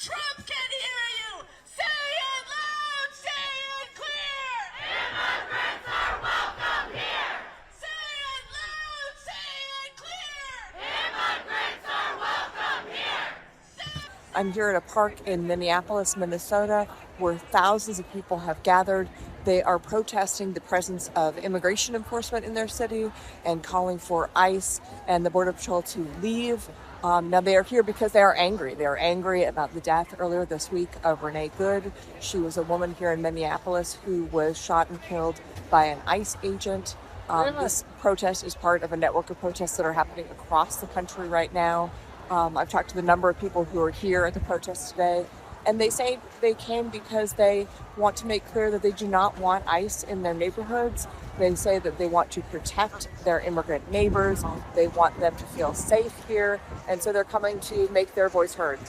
Trump can hear you! Say it loud! Say it clear! Immigrants are welcome here! Say it loud! Say it clear! Immigrants are welcome here! I'm here at a park in Minneapolis, Minnesota, where thousands of people have gathered. They are protesting the presence of immigration enforcement in their city and calling for ICE and the Border Patrol to leave. Now they are here because they are angry. They are angry about the death earlier this week of Renee Good. She was a woman here in Minneapolis who was shot and killed by an ICE agent. This protest is part of a network of protests that are happening across the country right now. I've talked to the number of people who are here at the protest today, and they say they came because they want to make clear that they do not want ICE in their neighborhoods. They say that they want to protect their immigrant neighbors. They want them to feel safe here, and so they're coming to make their voice heard.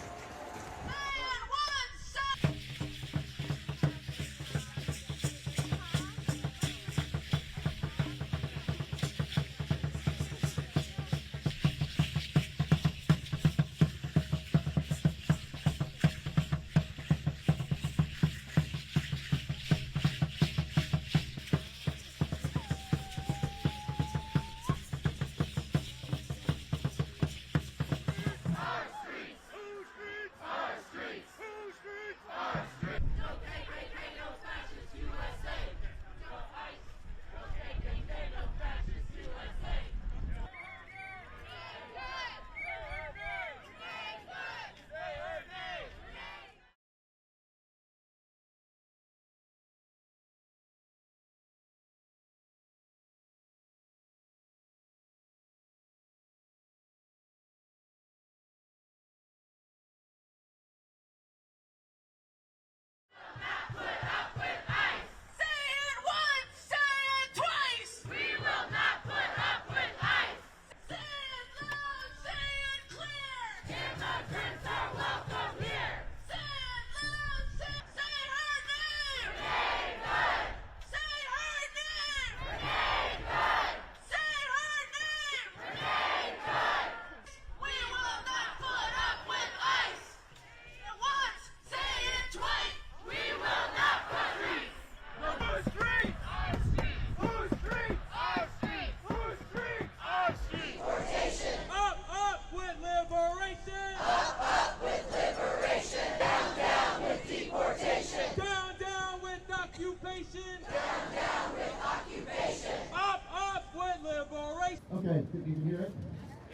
Okay, you can hear it?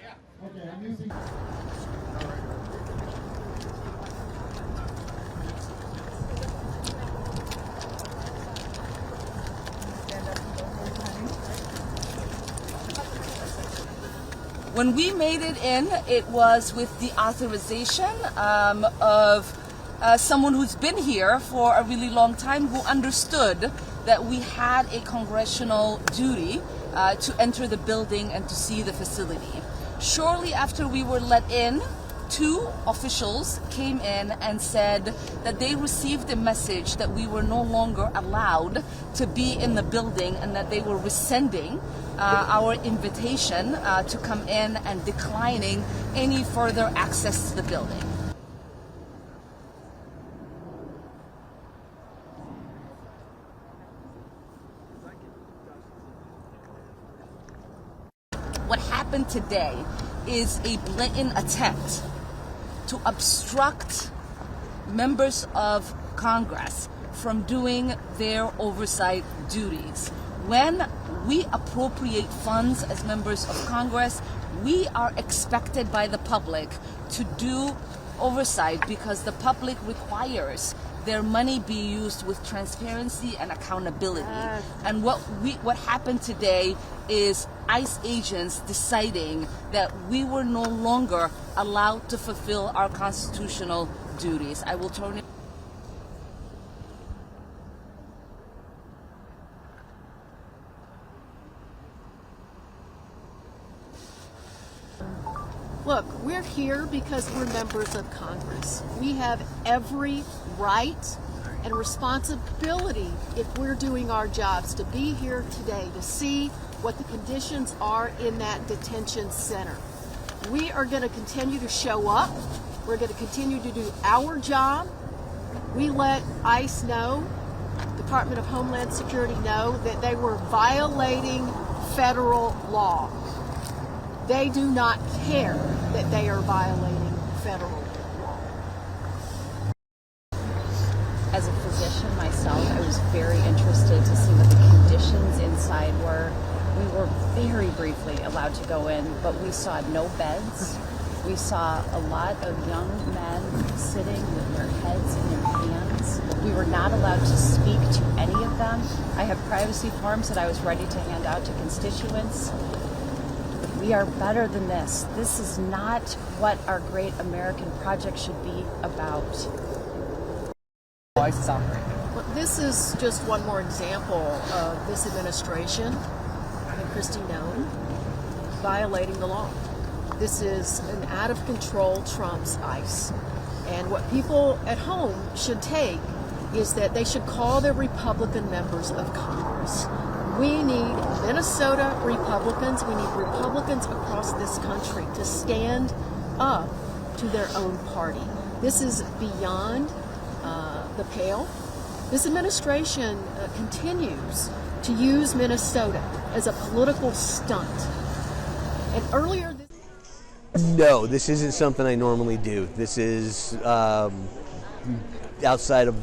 Yeah. Okay, I'm using... When we made it in, it was with the authorization of someone who's been here for a really long time, who understood that we had a congressional duty to enter the building and to see the facility. Shortly after we were let in, two officials came in and said that they received a message that we were no longer allowed to be in the building and that they were rescinding our invitation to come in and declining any further access to the building. What happened today is a blatant attempt to obstruct members of Congress from doing their oversight duties. When we appropriate funds as members of Congress, we are expected by the public to do oversight because the public requires their money be used with transparency and accountability. And what happened today is ICE agents deciding that we were no longer allowed to fulfill our constitutional duties. I will turn it. Look, we're here because we're members of Congress. We have every right and responsibility, if we're doing our jobs, to be here today to see what the conditions are in that detention center. We are going to continue to show up. We're going to continue to do our job. We let ICE know, Department of Homeland Security know, that they were violating federal law. They do not care that they are violating federal law. As a physician myself, I was very interested to see what the conditions inside were. We were very briefly allowed to go in, but we saw no beds. We saw a lot of young men sitting with their heads in their hands. We were not allowed to speak to any of them. I have privacy forms that I was ready to hand out to constituents. We are better than this. This is not what our great American project should be about. Well, this is just one more example of this administration and Kristi Noem violating the law. This is an out-of-control Trump's ICE. And what people at home should take is that they should call their Republican members of Congress. We need Minnesota Republicans, we need Republicans across this country to stand up to their own party. This is beyond the pale. This administration continues to use Minnesota as a political stunt. And earlier No, this isn't something I normally do. This is outside of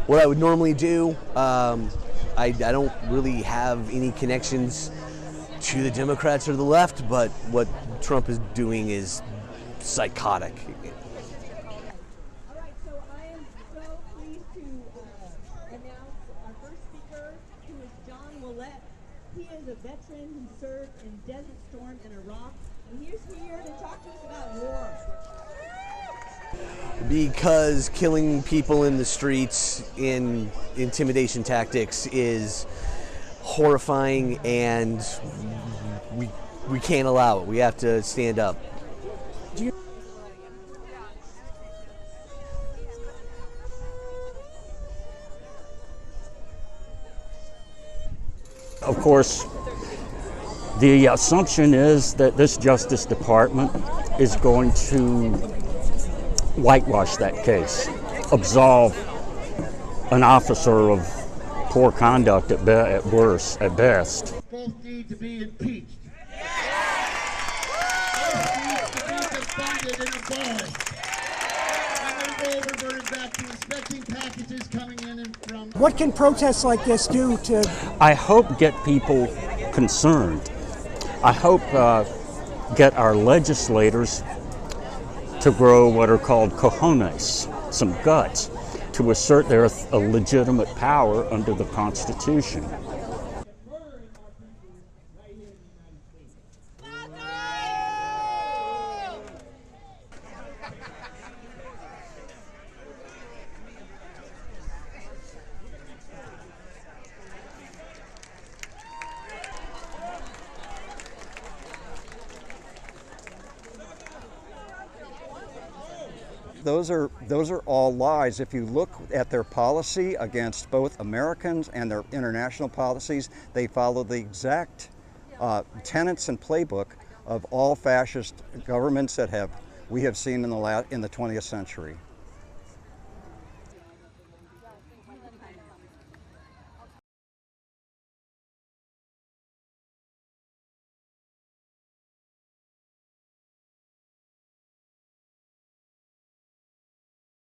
what I would normally do. I don't really have any connections to the Democrats or the left, but what Trump is doing is psychotic. All right, so I am so pleased to announce our first speaker, who is John Willett. He is a veteran who served in Desert Storm in Iraq, and he is here to talk to us about war. Because killing people in the streets in intimidation tactics is horrifying, and we can't allow it. We have to stand up. Of course, the assumption is that this Justice Department is going to whitewash that case, absolve an officer of poor conduct at worst, at best. Both need to be impeached. Both need to be defunded and abolished. And then go reverted back to inspecting packages coming in and from. What can protests like this do to? I hope get people concerned. I hope get our legislators to grow what are called cojones, some guts, to assert their legitimate power under the Constitution. Those are all lies. If you look at their policy against both Americans and their international policies, they follow the exact tenets and playbook of all fascist governments that we have seen in the 20th century.